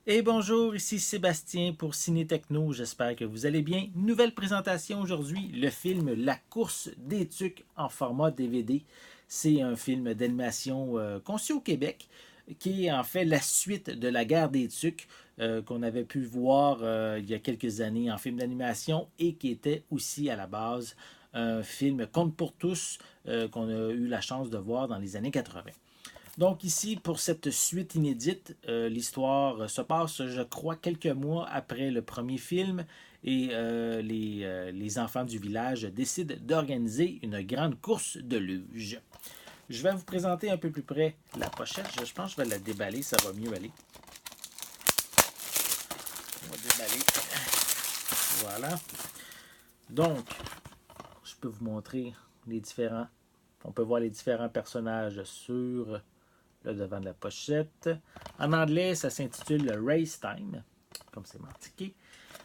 Et bonjour, ici Sébastien pour Ciné Techno. J'espère que vous allez bien. Nouvelle présentation aujourd'hui, le film La course des tucs en format DVD. C'est un film d'animation conçu au Québec qui est en fait la suite de La guerre des tucs qu'on avait pu voir il y a quelques années en film d'animation et qui était aussi à la base un film Conte pour tous qu'on a eu la chance de voir dans les années 80. Donc ici, pour cette suite inédite, l'histoire se passe, je crois, quelques mois après le premier film et les enfants du village décident d'organiser une grande course de luge. Je vais vous présenter un peu plus près la pochette. Je pense que je vais la déballer, ça va mieux aller. On va déballer. Voilà. Donc, je peux vous montrer les différents. On peut voir les différents personnages sur le devant de la pochette. En anglais, ça s'intitule Race Time, comme c'est marqué.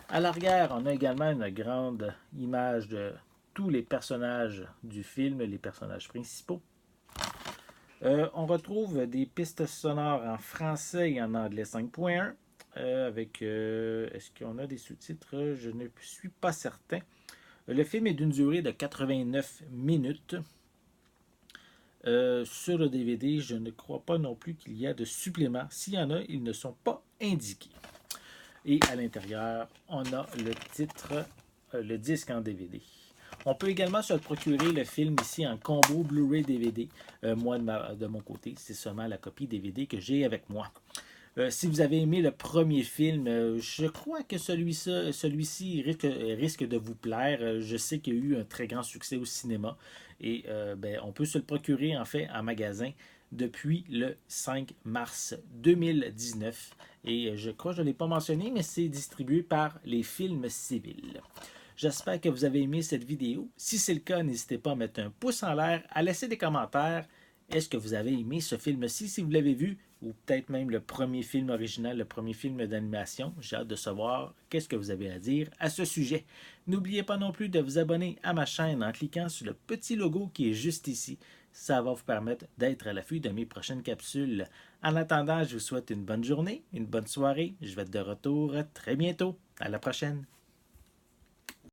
À l'arrière, on a également une grande image de tous les personnages du film, les personnages principaux. On retrouve des pistes sonores en français et en anglais 5.1. Est-ce qu'on a des sous-titres? Je ne suis pas certain. Le film est d'une durée de 89 minutes. Sur le DVD, je ne crois pas non plus qu'il y a de suppléments. S'il y en a, ils ne sont pas indiqués. Et à l'intérieur, on a le titre, le disque en DVD. On peut également se procurer le film ici en combo Blu-ray DVD. Moi, de mon côté, c'est seulement la copie DVD que j'ai avec moi. Si vous avez aimé le premier film, je crois que celui-ci risque de vous plaire. Je sais qu'il y a eu un très grand succès au cinéma et on peut se le procurer en fait en magasin depuis le 5 mars 2019. Et je crois que je ne l'ai pas mentionné, mais c'est distribué par les Films Civils. J'espère que vous avez aimé cette vidéo. Si c'est le cas, n'hésitez pas à mettre un pouce en l'air, à laisser des commentaires. Est-ce que vous avez aimé ce film-ci si vous l'avez vu ou peut-être même le premier film original, le premier film d'animation? J'ai hâte de savoir qu'est-ce que vous avez à dire à ce sujet. N'oubliez pas non plus de vous abonner à ma chaîne en cliquant sur le petit logo qui est juste ici. Ça va vous permettre d'être à l'affût de mes prochaines capsules. En attendant, je vous souhaite une bonne journée, une bonne soirée. Je vais être de retour très bientôt. À la prochaine.